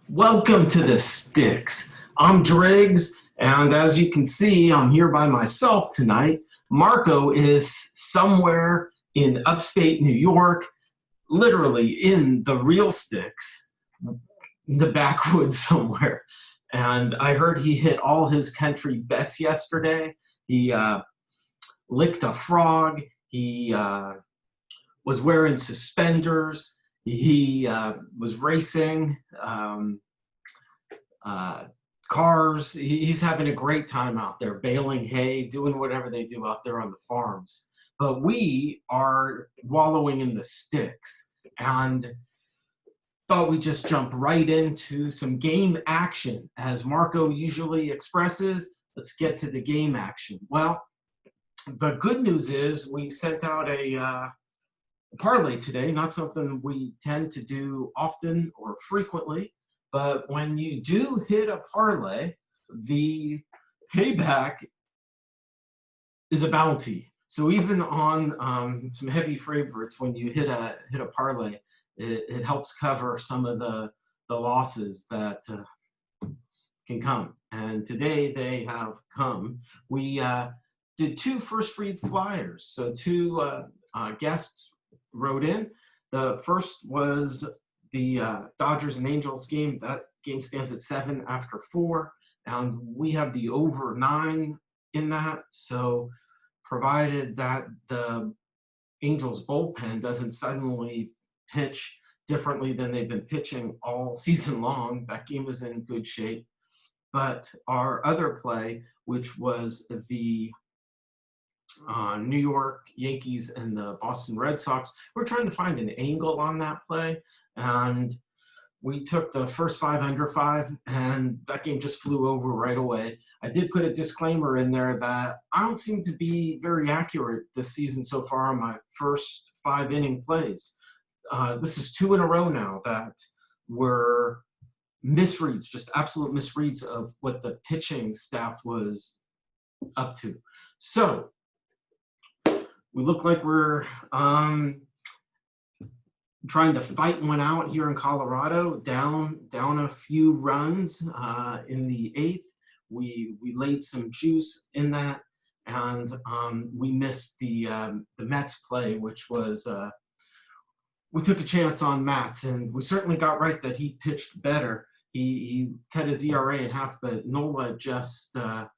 Welcome to the Sticks. I'm Driggs, and as you can see, I'm here by myself tonight. Marco is somewhere in upstate New York, literally in the real sticks, in the backwoods somewhere. And I heard he hit all his country bets yesterday. He licked a frog. He was wearing suspenders. He was racing cars. He's having a great time out there, baling hay, doing whatever they do out there on the farms. But we are wallowing in the sticks and thought we'd just jump right into some game action. As Marco usually expresses, let's get to the game action. Well, the good news is we sent out a parlay today, not something we tend to do often or frequently, but when you do hit a parlay, the payback is a bounty. So even on some heavy favorites, when you hit a parlay, it helps cover some of the losses that can come. And today they have come. We did two first read flyers. So two guests wrote in. The first was the Dodgers and Angels game. That game stands at 7 after 4, and we have the over 9 in that. So provided that the Angels bullpen doesn't suddenly pitch differently than they've been pitching all season long, that game is in good shape. But our other play, which was the New York Yankees and the Boston Red Sox, we're trying to find an angle on that play, and we took the first 5 under 5, and that game just flew over right away. I did put a disclaimer in there that I don't seem to be very accurate this season so far on my first 5 inning plays. This is 2 in a row now that were misreads, just absolute misreads of what the pitching staff was up to. So we look like we're trying to fight one out here in Colorado, down a few runs in the 8th. We laid some juice in that, and we missed the Mets play, which was we took a chance on Mats, and we certainly got right that he pitched better. He cut his ERA in half, but Nola's just a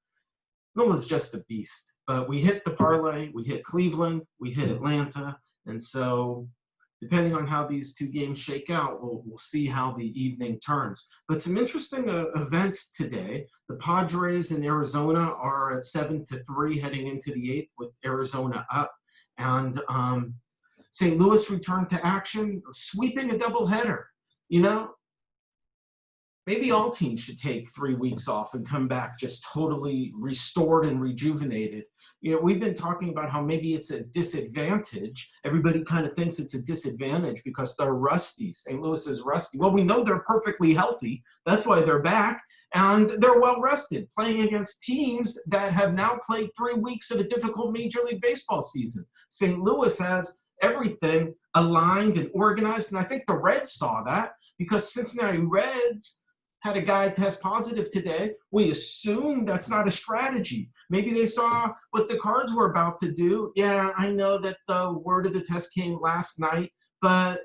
beast. But we hit the parlay, we hit Cleveland, we hit Atlanta, and so depending on how these two games shake out, we'll see how the evening turns. But some interesting events today. The Padres in Arizona are at 7-3 heading into the 8th with Arizona up, and St. Louis returned to action, sweeping a doubleheader. You know, maybe all teams should take 3 weeks off and come back just totally restored and rejuvenated. You know, we've been talking about how maybe it's a disadvantage. Everybody kind of thinks it's a disadvantage because they're rusty. St. Louis is rusty. Well, we know they're perfectly healthy. That's why they're back. And they're well rested, playing against teams that have now played 3 weeks of a difficult Major League Baseball season. St. Louis has everything aligned and organized. And I think the Reds saw that because Cincinnati Reds had a guy test positive today. We assume that's not a strategy. Maybe they saw what the Cards were about to do. Yeah, I know that the word of the test came last night, but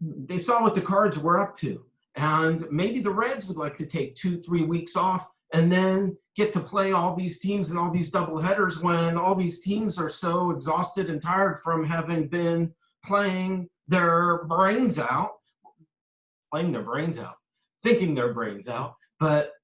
they saw what the Cards were up to. And maybe the Reds would like to take 2-3 weeks off and then get to play all these teams and all these doubleheaders when all these teams are so exhausted and tired from having been playing their brains out. Playing their brains out, thinking their brains out, but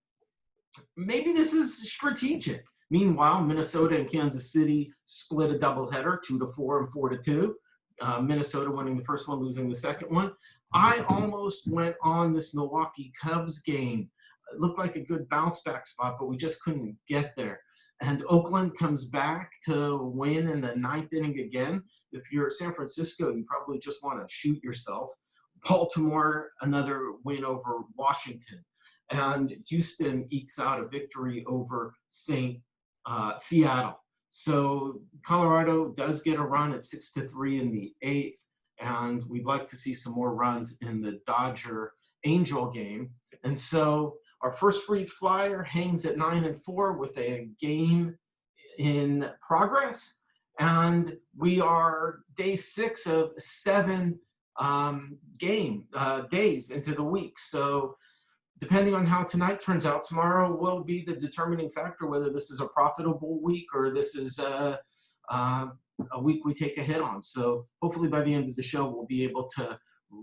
maybe this is strategic. Meanwhile, Minnesota and Kansas City split a doubleheader, 2-4 and 4-2. Minnesota winning the first one, losing the second one. I almost went on this Milwaukee Cubs game. It looked like a good bounce back spot, but we just couldn't get there. And Oakland comes back to win in the 9th inning again. If you're San Francisco, you probably just want to shoot yourself. Baltimore, another win over Washington. And Houston ekes out a victory over Seattle. So Colorado does get a run at 6-3 in the 8th. and we'd like to see some more runs in the Dodger Angel game. And so our first free flyer hangs at 9-4 with a game in progress. And we are day 6 of 7 days into the week. So depending on how tonight turns out, tomorrow will be the determining factor whether this is a profitable week or this is a week we take a hit on. So hopefully by the end of the show, we'll be able to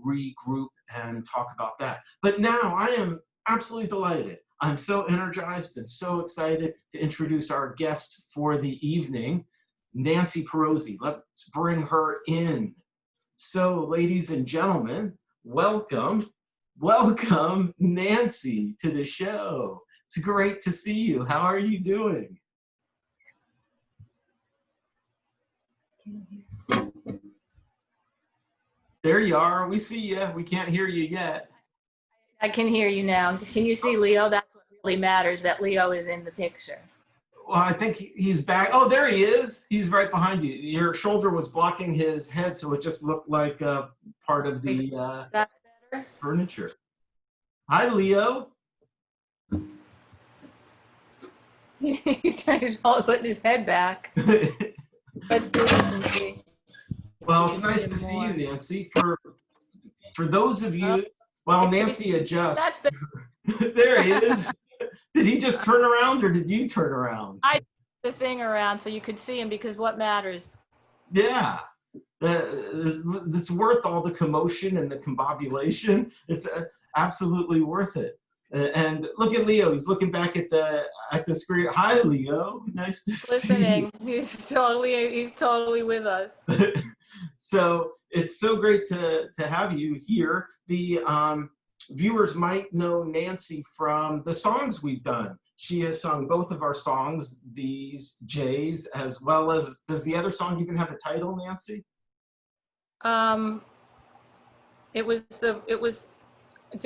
regroup and talk about that. But now I am absolutely delighted. I'm so energized and so excited to introduce our guest for the evening, Nancy Pirozzi. Let's bring her in. So, ladies and gentlemen, welcome Nancy to the show. It's great to see you. How are you doing? There you are. We see you. We can't hear you yet. I can hear you now. Can you see Leo? That's what really matters, that Leo is in the picture. Well, I think he's back. Oh, there he is. He's right behind you. Your shoulder was blocking his head, so it just looked like part of the Is that better? furniture. Hi, Leo. He's trying to put his head back. Let's do this and see. Well, it's nice to see you, Nancy. For those of you, Nancy adjusts. That's better. There he is. Did he just turn around or did you turn around? I turned the thing around so you could see him, because what matters? Yeah. It's worth all the commotion and the combobulation. It's absolutely worth it. And look at Leo. He's looking back at the screen. Hi, Leo. Nice to Listening. see you. He's totally with us. So it's so great to have you here. The viewers might know Nancy from the songs we've done. She has sung both of our songs, These Jays, as well as, does the other song even have a title, Nancy? Did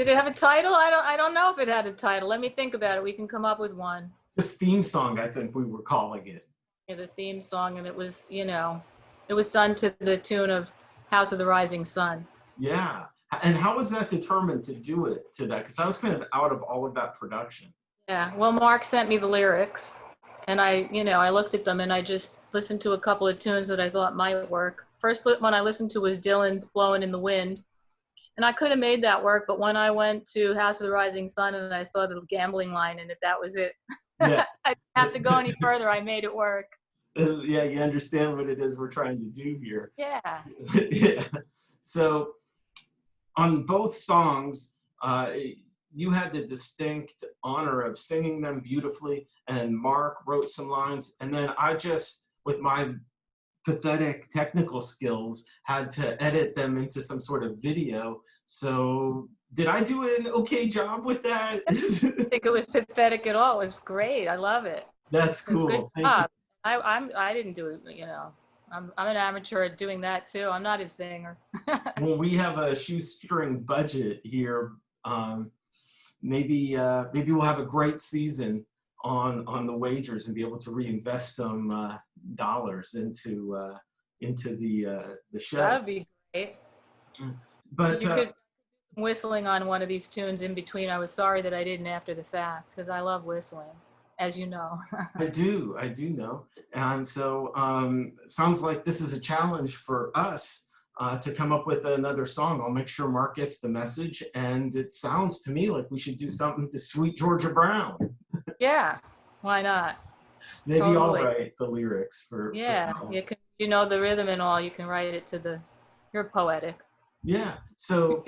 it have a title? I don't know if it had a title. Let me think about it. We can come up with one. This theme song, I think we were calling it. Yeah, the theme song, and it was, it was done to the tune of House of the Rising Sun. Yeah. And how was that determined to do it to that? Because I was kind of out of all of that production. Yeah, well, Mark sent me the lyrics, and I looked at them, and I just listened to a couple of tunes that I thought might work. First one I listened to was Dylan's Blowing in the Wind, and I could have made that work, but when I went to House of the Rising Sun and I saw the gambling line in it, that was it. Yeah. I didn't have to go any further. I made it work. Yeah, you understand what it is we're trying to do here. Yeah. Yeah. So on both songs, you had the distinct honor of singing them beautifully, and Mark wrote some lines, and then I just, with my pathetic technical skills, had to edit them into some sort of video. So did I do an okay job with that? I didn't think it was pathetic at all. It was great. I love it. That's cool. Good job. I didn't do it, I'm an amateur at doing that too. I'm not a singer. Well, we have a shoestring budget here. Maybe we'll have a great season on the wagers and be able to reinvest some dollars into the show. That would be great. But you could whistling on one of these tunes in between. I was sorry that I didn't after the fact, because I love whistling, as you know. I do know. And so sounds like this is a challenge for us to come up with another song. I'll make sure Mark gets the message, and it sounds to me like we should do something to Sweet Georgia Brown. Yeah, why not? Maybe totally. I'll write the lyrics for. Yeah, you know the rhythm and all. You can write it to you're poetic. Yeah. So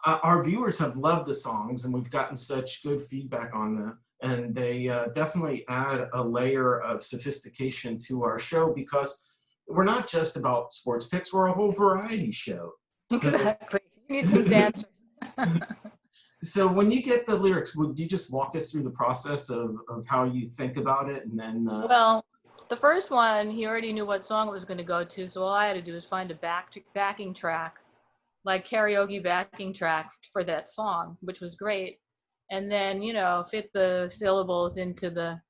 our viewers have loved the songs, and we've gotten such good feedback on them. And they definitely add a layer of sophistication to our show, because we're not just about sports picks, we're a whole variety show. Exactly. You need some dancers. So when you get the lyrics, would you just walk us through the process of how you think about it? And then Well, the first one, he already knew what song it was going to go to, so all I had to do was find a backing track, like karaoke backing track for that song, which was great. And then, fit the syllables into the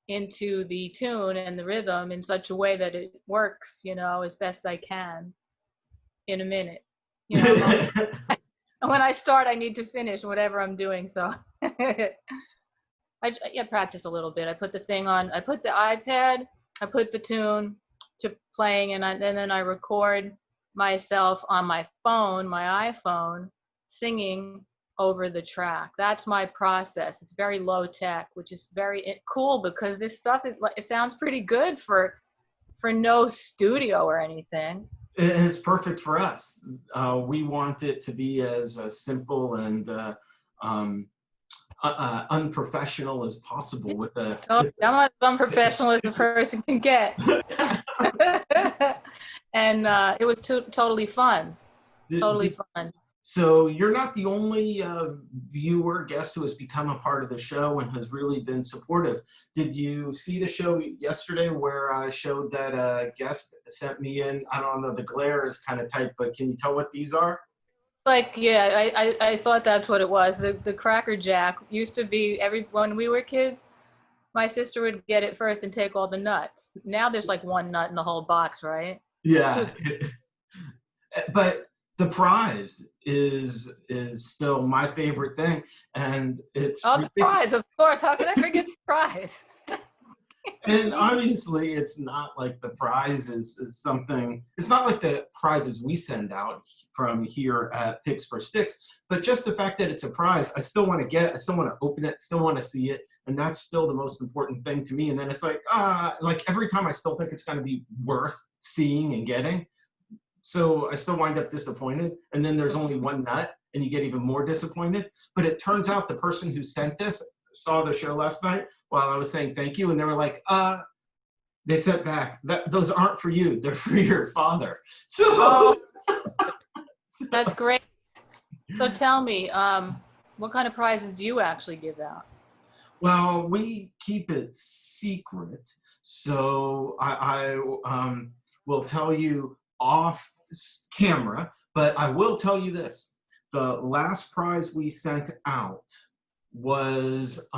tune and the rhythm in such a way that it works, as best I can. in a minute. You know, when I start, I need to finish whatever I'm doing. So I practice a little bit. I put the thing on. I put the iPad. I put the tune to playing, and then I record myself on my phone, my iPhone, singing over the track. That's my process. It's very low tech, which is very cool because this stuff it sounds pretty good for no studio or anything. It's perfect for us. We want it to be as simple and unprofessional as possible with a Totally. I'm as unprofessional as a person can get. And it was totally fun. Totally fun. So you're not the only viewer guest who has become a part of the show and has really been supportive. Did you see the show yesterday where I showed that a guest sent me in? I don't know, the glare is kind of tight, but can you tell what these are? Like, yeah, I thought that's what it was. The Cracker Jack used to be when we were kids, my sister would get it first and take all the nuts. Now there's like one nut in the whole box, right? Yeah. But the prize is still my favorite thing, and it's the prize, of course. How can I forget the prize? And obviously, it's not like the prize is something. It's not like the prizes we send out from here at Picks for Sticks, but just the fact that it's a prize, I still want to get it. I still want to open it. Still want to see it, and that's still the most important thing to me. And then it's like every time I still think it's going to be worth seeing and getting. So I still wind up disappointed, and then there's only one nut, and you get even more disappointed. But it turns out the person who sent this saw the show last night while I was saying thank you, and they were like, they sent back, those aren't for you, they're for your father. So, that's great. So tell me, what kind of prizes do you actually give out? Well, we keep it secret, so I will tell you off camera, but I will tell you this. The last prize we sent out was,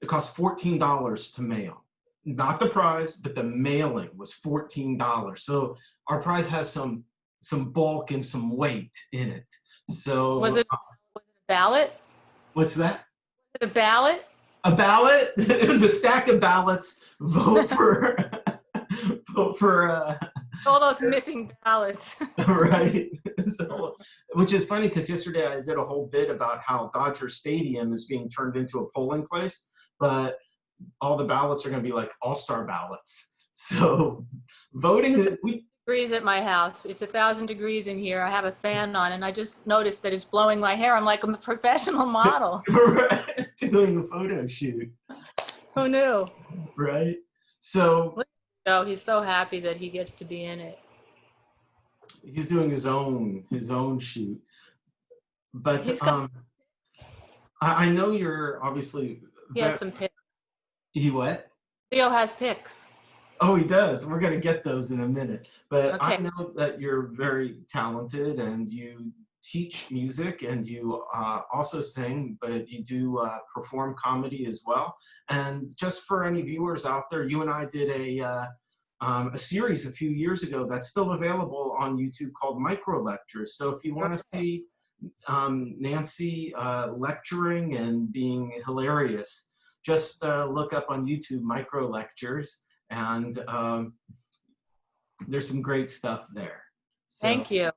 it cost $14 to mail. Not the prize, but the mailing was $14. So our prize has some bulk and some weight in it. So was it a ballot? What's that? Was it a ballot? A ballot? It was a stack of ballots. Vote for all those missing ballots. Right. So, which is funny because yesterday I did a whole bit about how Dodger Stadium is being turned into a polling place, but all the ballots are going to be like all-star ballots. So voting, degrees at my house. It's 1,000 degrees in here. I have a fan on, and I just noticed that it's blowing my hair. I'm like a professional model. Doing a photo shoot. Who knew? Right. So. Oh, he's so happy that he gets to be in it. He's doing his own shoot. But I know you're obviously. He has some pics. He what? Leo has pics. Oh, he does. We're going to get those in a minute. But okay. I know that you're very talented and you teach music and you also sing, but you do perform comedy as well. And just for any viewers out there, you and I did a series a few years ago that's still available on YouTube called Micro Lectures. So if you want to see Nancy lecturing and being hilarious, just look up on YouTube Micro Lectures, and there's some great stuff there. So, thank you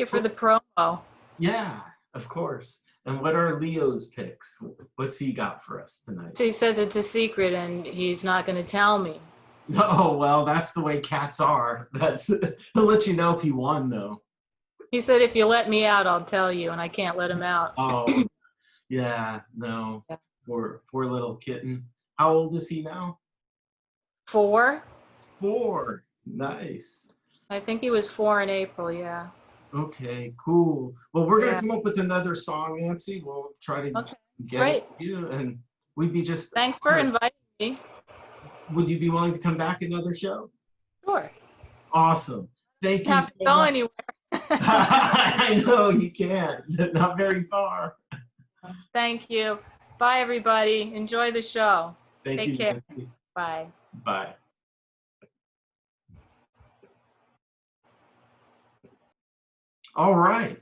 for the promo. Yeah, of course. And what are Leo's picks? What's he got for us tonight? He says it's a secret and he's not going to tell me. Oh, well, that's the way cats are. He'll let you know if he won, though. He said, if you let me out, I'll tell you, and I can't let him out. Oh, yeah, no. Yeah. Poor little kitten. How old is he now? 4. 4. Nice. I think he was 4 in April, yeah. Okay, cool. Well, we're going to come up with another song, Nancy. We'll try to get you, and we'd be just... Thanks for inviting me. Would you be willing to come back another show? Sure. Awesome. Thank you. Have to go anywhere. I know you can't. Not very far. Thank you. Bye, everybody. Enjoy the show. Take care. Nancy. Bye. Bye. All right.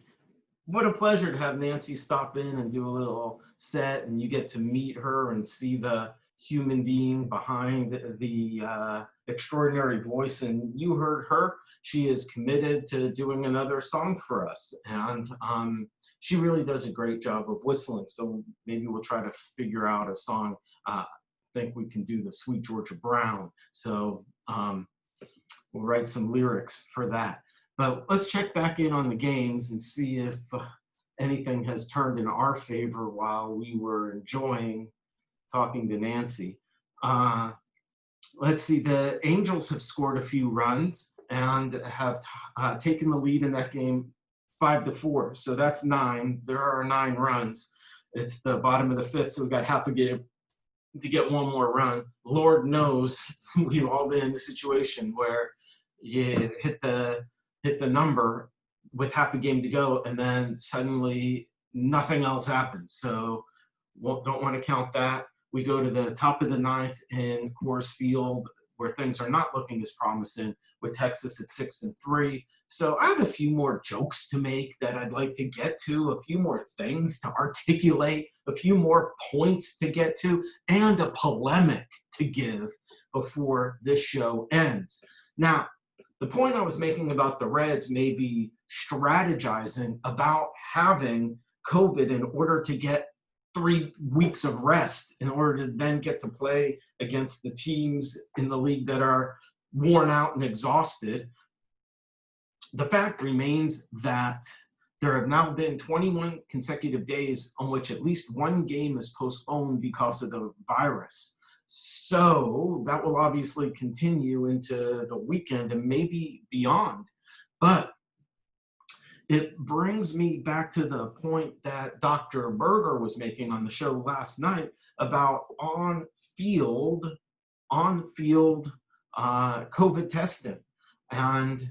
What a pleasure to have Nancy stop in and do a little set, and you get to meet her and see the human being behind the extraordinary voice. And you heard her. She is committed to doing another song for us, and she really does a great job of whistling. So maybe we'll try to figure out a song. I think we can do the Sweet Georgia Brown. So we'll write some lyrics for that. But let's check back in on the games and see if anything has turned in our favor while we were enjoying talking to Nancy. Let's see, the Angels have scored a few runs and have taken the lead in that game 5-4. So that's 9. There are 9 runs. It's the bottom of the 5th, so we've got half a game to get one more run. Lord knows we've all been in a situation where you hit the number with half a game to go, and then suddenly nothing else happens. So don't want to count that. We go to the top of the 9th in Coors Field, where things are not looking as promising, with Texas at 6-3. So I have a few more jokes to make that I'd like to get to, a few more things to articulate, a few more points to get to, and a polemic to give before this show ends. Now, the point I was making about the Reds may be strategizing about having COVID in order to get 3 weeks of rest in order to then get to play against the teams in the league that are worn out and exhausted. The fact remains that there have now been 21 consecutive days on which at least one game is postponed because of the virus. So that will obviously continue into the weekend and maybe beyond. But it brings me back to the point that Dr. Berger was making on the show last night about on-field COVID testing. And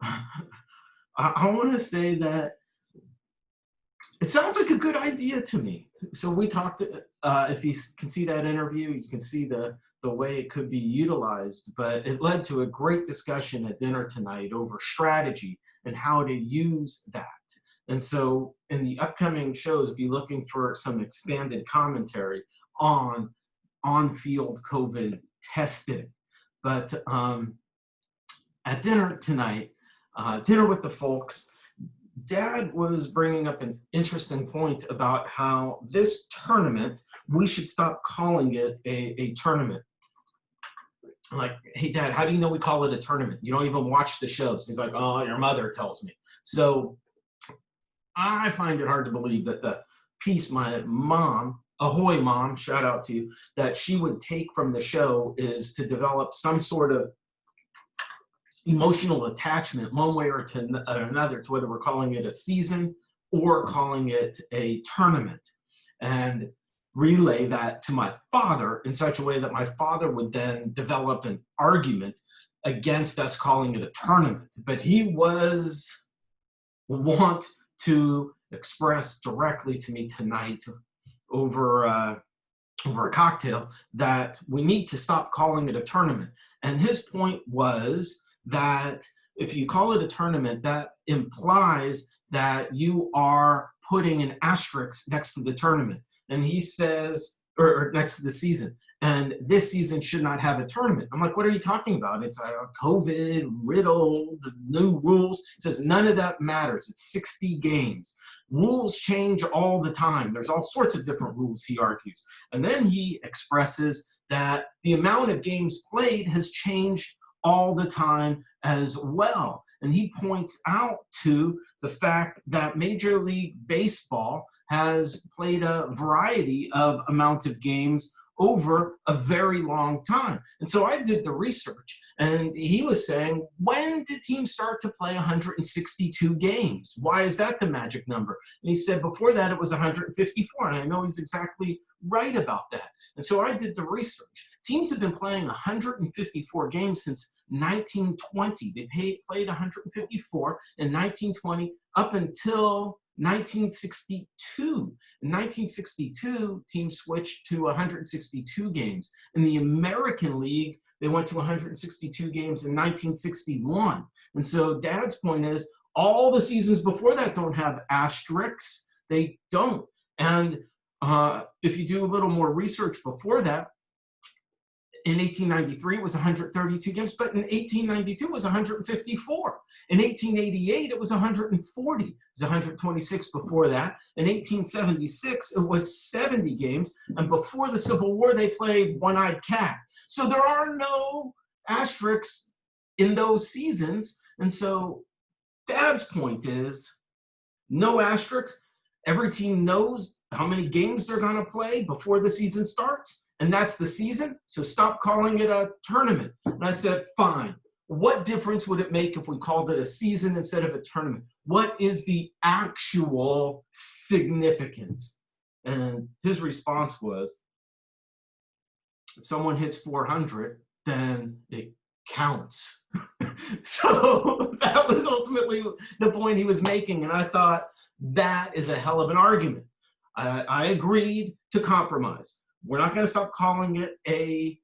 I want to say that it sounds like a good idea to me. So we talked, if you can see that interview, you can see the way it could be utilized, but it led to a great discussion at dinner tonight over strategy and how to use that. And so in the upcoming shows, be looking for some expanded commentary on on-field COVID testing. But at dinner tonight, dinner with the folks, Dad was bringing up an interesting point about how this tournament, we should stop calling it a tournament. Like, hey, Dad, how do you know we call it a tournament? You don't even watch the shows. He's like, oh, your mother tells me. So I find it hard to believe that the piece my mom, ahoy mom, shout out to you, that she would take from the show is to develop some sort of emotional attachment one way or to another to whether we're calling it a season or calling it a tournament, and relay that to my father in such a way that my father would then develop an argument against us calling it a tournament. But he want to express directly to me tonight over a cocktail that we need to stop calling it a tournament. And his point was that if you call it a tournament, that implies that you are putting an asterisk next to the tournament. And he says, or next to the season, and this season should not have a tournament. I'm like, what are you talking about? It's a COVID riddled new rules. He says none of that matters. It's 60 games. Rules change all the time. There's all sorts of different rules, he argues. And then he expresses that the amount of games played has changed all the time as well. And he points out to the fact that Major League Baseball has played a variety of amount of games over a very long time. And so I did the research, and he was saying, when did teams start to play 162 games? Why is that the magic number? And he said before that it was 154, and I know he's exactly right about that. And so I did the research. Teams have been playing 154 games since 1920. They played 154 in 1920 up until 1962. In 1962, teams switched to 162 games. In the American League, they went to 162 games in 1961. And so Dad's point is, All the seasons before that don't have asterisks. They don't. And if you do a little more research before that, in 1893 it was 132 games, but in 1892 it was 154. In 1888 it was 140. It was 126 before that. In 1876 it was 70 games, and before the Civil War they played One-Eyed Cat. So there are no asterisks in those seasons, and so Dad's point is no asterisks. Every team knows how many games they're going to play before the season starts, and that's the season, so stop calling it a tournament. And I said, fine. What difference would it make if we called it a season instead of a tournament? What is the actual significance? And his response was, if someone hits 400, then it counts. So that was ultimately the point he was making, and I thought that is a hell of an argument. I agreed to compromise. We're not going to stop calling it a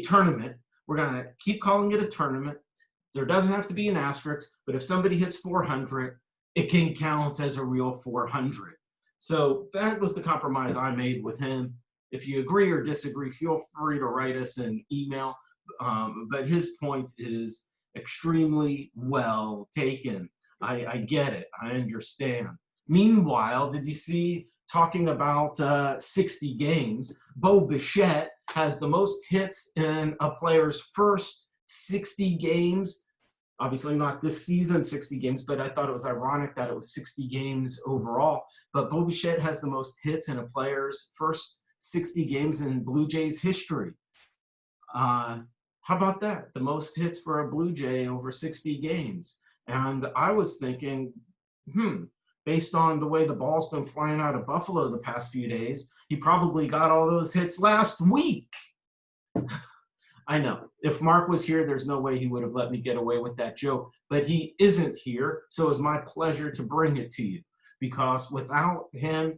tournament. We're going to keep calling it a tournament. There doesn't have to be an asterisk, but if somebody hits 400, it can count as a real 400. So that was the compromise I made with him. If you agree or disagree, feel free to write us an email. But his point is extremely well taken. I get it. I understand. Meanwhile, did you see, talking about 60 games, Bo Bichette has the most hits in a player's first 60 games. Obviously not this season 60 games, but I thought it was ironic that it was 60 games overall. But Bo Bichette has the most hits in a player's first 60 games in Blue Jays history. How about that? The most hits for a Blue Jay over 60 games. And I was thinking, based on the way the ball's been flying out of Buffalo the past few days, he probably got all those hits last week. I know. If Mark was here, there's no way he would have let me get away with that joke. But he isn't here, so it's my pleasure to bring it to you. Because without him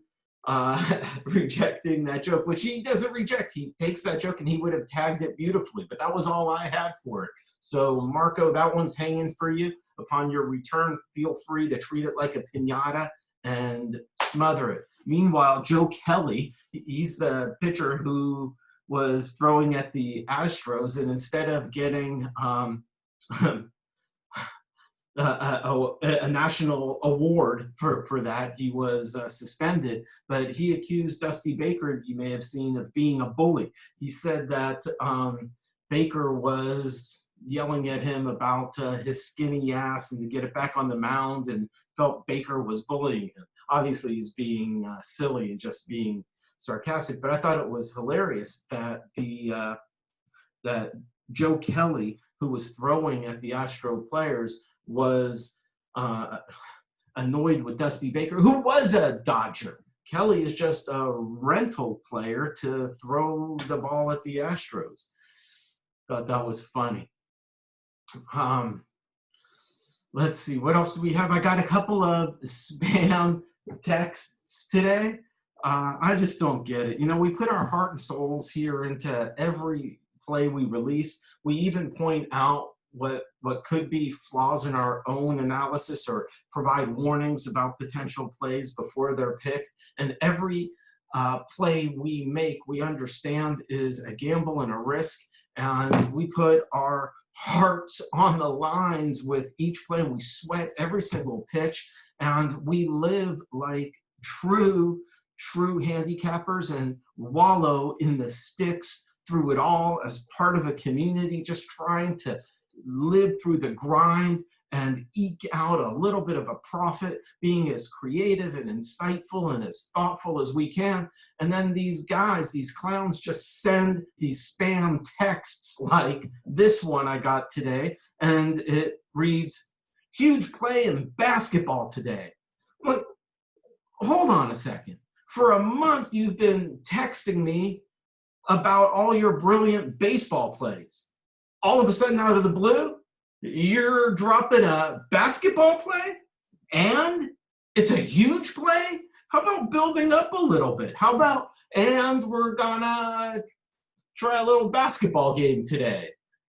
rejecting that joke, which he doesn't reject, he takes that joke and he would have tagged it beautifully. But that was all I had for it. So, Marco, that one's hanging for you. Upon your return, feel free to treat it like a piñata and smother it. Meanwhile, Joe Kelly, he's the pitcher who was throwing at the Astros, and instead of getting a national award for that, he was suspended. But he accused Dusty Baker, you may have seen, of being a bully. He said that Baker was yelling at him about his skinny ass and to get it back on the mound, and felt Baker was bullying him. Obviously, he's being silly and just being sarcastic, but I thought it was hilarious that that Joe Kelly, who was throwing at the Astro players, was annoyed with Dusty Baker, who was a Dodger. Kelly is just a rental player to throw the ball at the Astros. Thought that was funny. Let's see, what else do we have? I got a couple of spam texts today. I just don't get it. You know, we put our heart and souls here into every play we release. We even point out what could be flaws in our own analysis or provide warnings about potential plays before they're picked. And every play we make, we understand is a gamble and a risk. And we put our hearts on the lines with each play. We sweat every single pitch, and we live like true handicappers and wallow in the sticks through it all as part of a community, just trying to live through the grind and eke out a little bit of a profit, being as creative and insightful and as thoughtful as we can. And then these guys, these clowns, just send these spam texts like this one I got today, and it reads, "Huge play in basketball today." Like, hold on a second. For a month, you've been texting me about all your brilliant baseball plays. All of a sudden, out of the blue, you're dropping a basketball play, and it's a huge play? How about building up a little bit? How about, and we're gonna try a little basketball game today?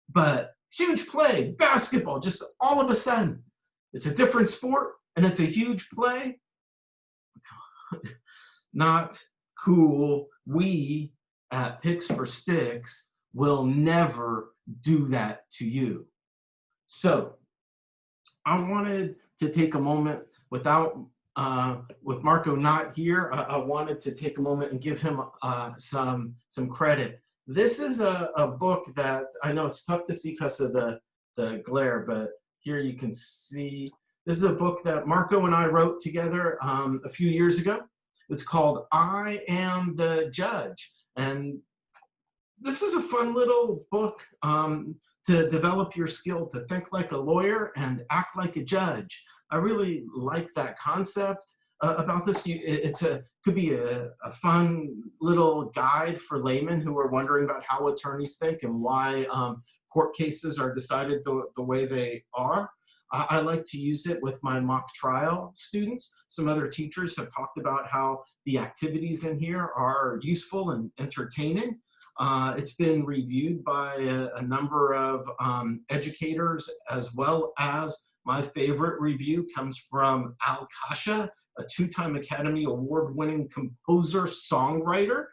But huge play, basketball, just all of a sudden. It's a different sport, and it's a huge play. Not cool. We at Picks for Sticks will never do that to you. So I wanted to take a moment without with Marco not here. I wanted to take a moment and give him some credit. This is a book that I know it's tough to see because of the glare, but here you can see. This is a book that Marco and I wrote together a few years ago. It's called I Am the Judge. And this is a fun little book to develop your skill to think like a lawyer and act like a judge. I really like that concept about this. Could be a fun little guide for laymen who are wondering about how attorneys think and why court cases are decided the way they are. I like to use it with my mock trial students. Some other teachers have talked about how the activities in here are useful and entertaining. It's been reviewed by a number of educators, as well as my favorite review comes from Al Kasha, a two-time Academy Award-winning composer-songwriter.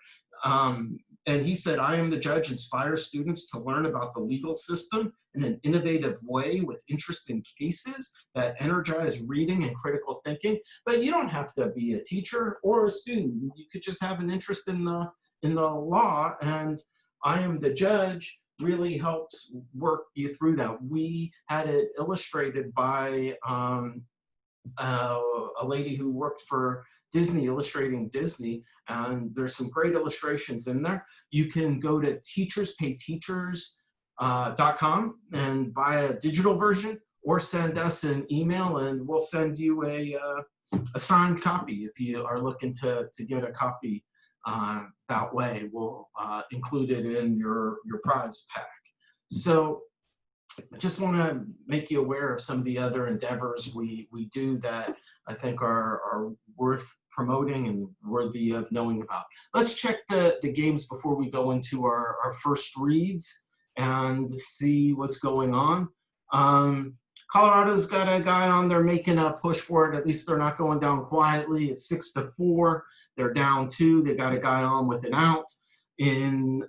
And he said, I Am the Judge inspires students to learn about the legal system in an innovative way with interesting cases that energize reading and critical thinking. But you don't have to be a teacher or a student. You could just have an interest in the law, and I Am the Judge really helps work you through that. We had it illustrated by a lady who worked for Disney, illustrating Disney, and there's some great illustrations in there. You can go to teacherspayteachers.com and buy a digital version, or send us an email and we'll send you a signed copy if you are looking to get a copy. That way we'll include it in your prize pack. So I just want to make you aware of some of the other endeavors we do that I think are worth promoting and worthy of knowing about. Let's check the games before we go into our first reads and see what's going on. Colorado's got a guy on there making a push for it. At least they're not going down quietly. It's 6-4. They're down 2. They got a guy on with an out. In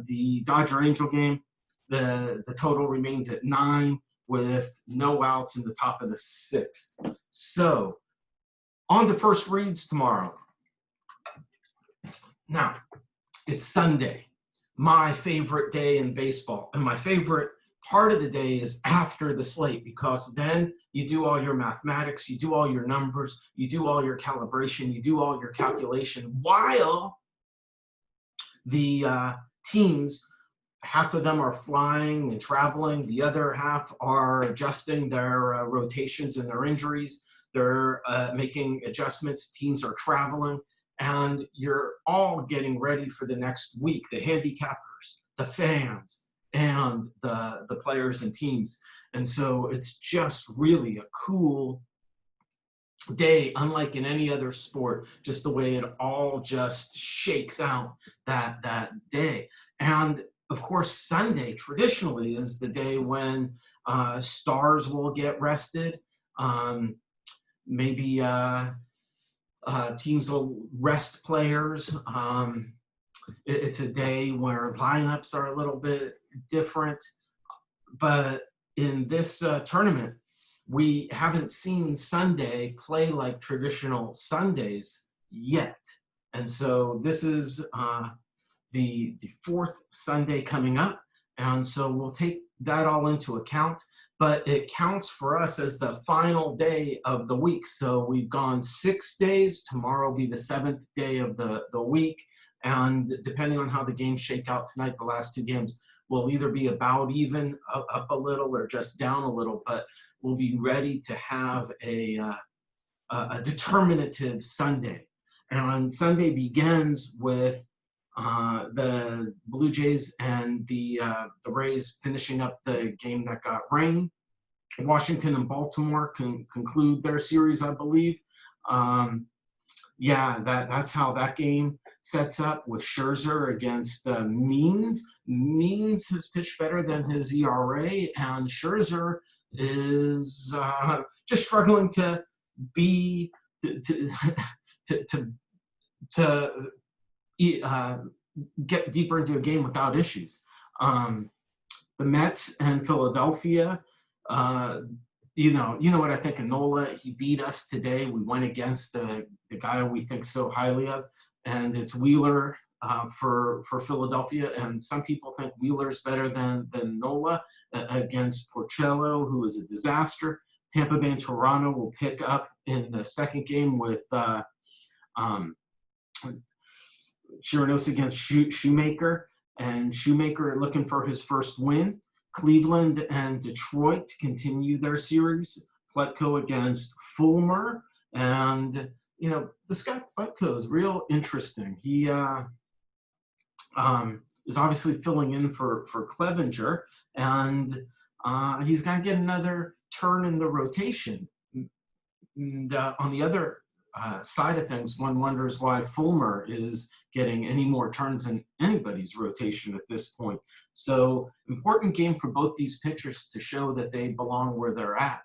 the Dodger Angel game, the total remains at 9 with no outs in the top of the 6th. So on to first reads tomorrow. Now, it's Sunday, my favorite day in baseball. And my favorite part of the day is after the slate, because then you do all your mathematics, you do all your numbers, you do all your calibration, you do all your calculation, while the teams, half of them are flying and traveling, the other half are adjusting their rotations and their injuries. They're making adjustments, teams are traveling, and you're all getting ready for the next week. The handicappers, the fans, and the players and teams. And so it's just really a cool day, unlike in any other sport, just the way it all just shakes out that day. And of course, Sunday traditionally is the day when stars will get rested. Maybe teams will rest players. It's a day where lineups are a little bit different. But in this tournament, we haven't seen Sunday play like traditional Sundays yet. And so this is the fourth Sunday coming up. And so we'll take that all into account. But it counts for us as the final day of the week. So we've gone 6 days. Tomorrow will be the 7th day of the week. And depending on how the games shake out tonight, the last 2 games will either be about even, up a little, or just down a little. But we'll be ready to have a determinative Sunday. And Sunday begins with the Blue Jays and the Rays finishing up the game that got rain. Washington and Baltimore can conclude their series, I believe. Yeah, that's how that game sets up, with Scherzer against Means. Means has pitched better than his ERA, and Scherzer is just struggling to be to to to, to get deeper into a game without issues. The Mets and Philadelphia, you know what I think of Nola. He beat us today. We went against the guy we think so highly of, and it's Wheeler for Philadelphia. And some people think Wheeler's better than Nola against Porcello, who is a disaster. Tampa Bay and Toronto will pick up in the second game with Chirinos against Shoemaker, and Shoemaker looking for his first win. Cleveland and Detroit continue their series. Pletko against Fulmer, and this guy Pletko is real interesting. He is obviously filling in for Clevenger, and he's going to get another turn in the rotation. And on the other side of things, one wonders why Fulmer is getting any more turns in anybody's rotation at this point. So important game for both these pitchers to show that they belong where they're at.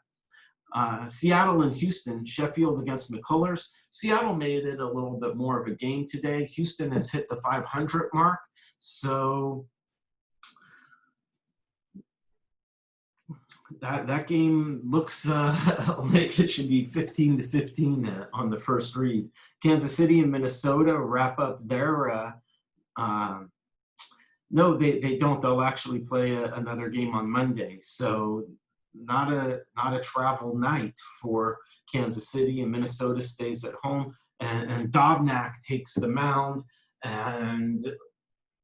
Seattle and Houston, Sheffield against McCullers. Seattle made it a little bit more of a game today. Houston has hit the 500 mark. So that game looks like it should be 15-15 on the first read. Kansas City and Minnesota wrap up their no, they don't. They'll actually play another game on Monday. So not a travel night for Kansas City, and Minnesota stays at home. And Dobnak takes the mound. And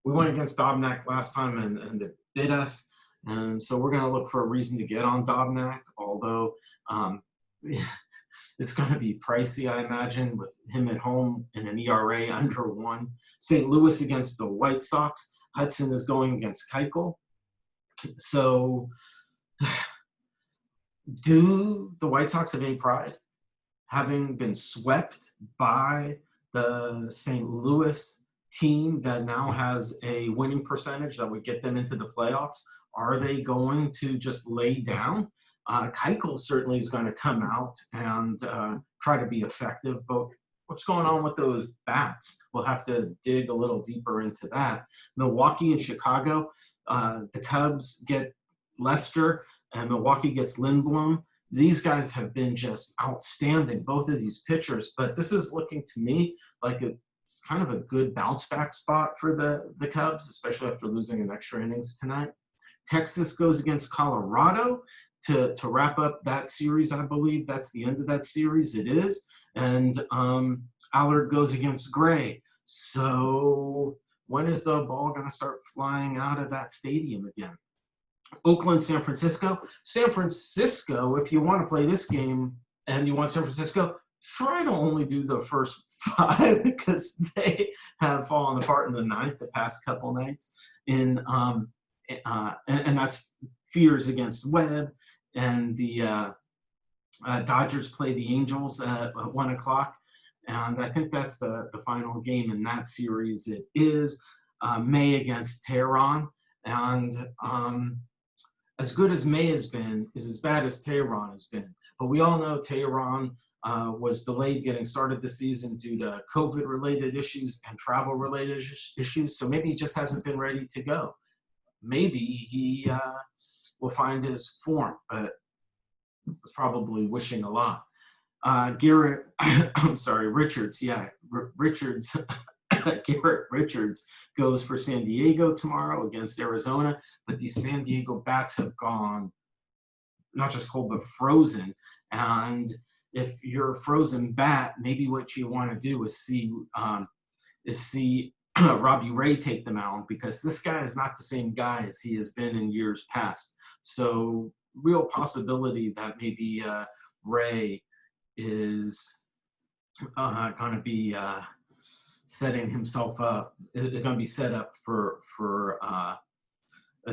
we went against Dobnak last time, and it bit us. And so we're going to look for a reason to get on Dobnak, although it's going to be pricey, I imagine, with him at home in an ERA under 1. St. Louis against the White Sox. Hudson is going against Keuchel. So do the White Sox have any pride, having been swept by the St. Louis team that now has a winning percentage that would get them into the playoffs? Are they going to just lay down? Keuchel certainly is going to come out and try to be effective, but what's going on with those bats? We'll have to dig a little deeper into that. Milwaukee and Chicago, the Cubs get Lester, and Milwaukee gets Lindblom. These guys have been just outstanding, both of these pitchers, but this is looking to me like it's kind of a good bounce back spot for the Cubs, especially after losing an extra innings tonight. Texas goes against Colorado to wrap up that series. I believe that's the end of that series. It is. And Allard goes against Gray. So when is the ball going to start flying out of that stadium again? Oakland, San Francisco. San Francisco, if you want to play this game and you want San Francisco, try to only do the first 5 because they have fallen apart in the 9th the past couple nights. And that's Fears against Webb, and the Dodgers play the Angels at 1 o'clock, and I think that's the final game in that series. It is May against Tehran, and as good as May has been is as bad as Tehran has been. But we all know Tehran was delayed getting started this season due to COVID-related issues and travel-related issues, so maybe he just hasn't been ready to go. Maybe he will find his form, but was probably wishing a lot. Richards, Richards, Garrett Richards goes for San Diego tomorrow against Arizona, but these San Diego bats have gone not just cold, but frozen. And if you're a frozen bat, maybe what you want to do is see Robbie Ray take the mound, because this guy is not the same guy as he has been in years past. So real possibility that maybe Ray is going to be setting himself up, is going to be set up for a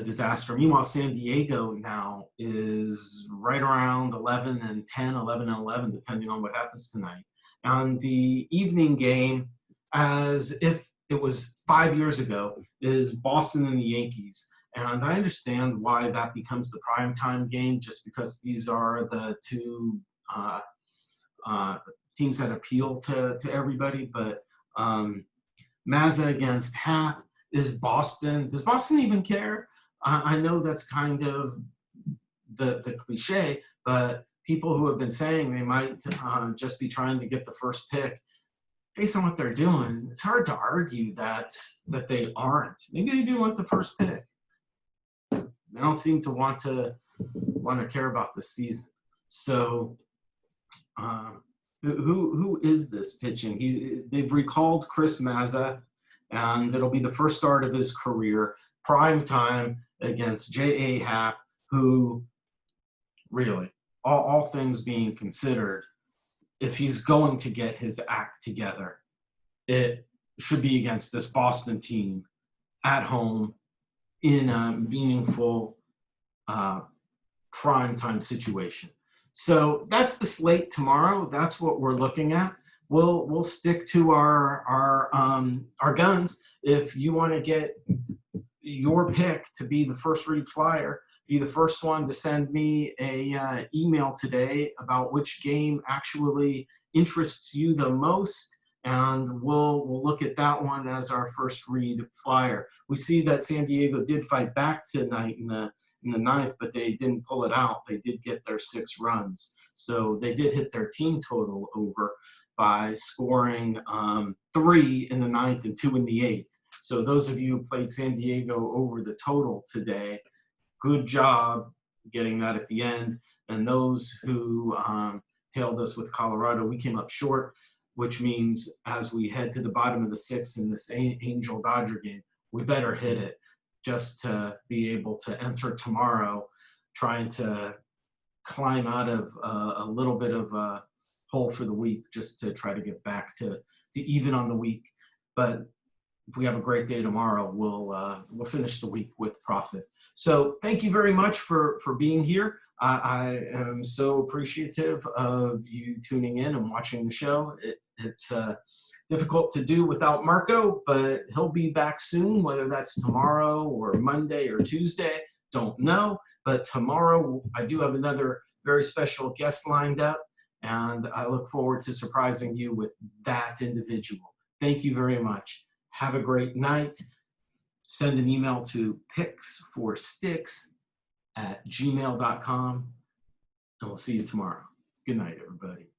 disaster. Meanwhile, San Diego now is right around 11-10, 11-11, depending on what happens tonight. And the evening game, as if it was 5 years ago, is Boston and the Yankees. And I understand why that becomes the primetime game, just because these are the two teams that appeal to everybody. But Mazza against Hap is Boston. Does Boston even care? I know that's kind of the cliche, but people who have been saying they might just be trying to get the first pick, based on what they're doing, it's hard to argue that they aren't. Maybe they do want the first pick. They don't seem to want to care about the season. So, who is this pitching? They've recalled Chris Mazza, and it'll be the first start of his career, prime time against J.A. Happ, who really, all things being considered, if he's going to get his act together, it should be against this Boston team at home in a meaningful prime time situation. So that's the slate tomorrow. That's what we're looking at. We'll stick to our guns. If you want to get your pick to be the first read flyer, be the first one to send me a email today about which game actually interests you the most, and we'll look at that one as our first read flyer. We see that San Diego did fight back tonight in the ninth, but they didn't pull it out. They did get their 6 runs, so they did hit their team total over by scoring 3 in the ninth and 2 in the 8th. So those of you who played San Diego over the total today, good job getting that at the end. And those who tailed us with Colorado, we came up short, which means as we head to the bottom of the 6th in this Angel-Dodger game, we better hit it just to be able to enter tomorrow trying to climb out of a little bit of a hole for the week, just to try to get back to even on the week. But if we have a great day tomorrow, we'll finish the week with profit. So thank you very much for being here. I am so appreciative of you tuning in and watching the show. It's difficult to do without Marco, but he'll be back soon, whether that's tomorrow or Monday or Tuesday, don't know. But tomorrow I do have another very special guest lined up, and I look forward to surprising you with that individual. Thank you very much. Have a great night. Send an email to picksforsticks@gmail.com, and we'll see you tomorrow. Good night, everybody.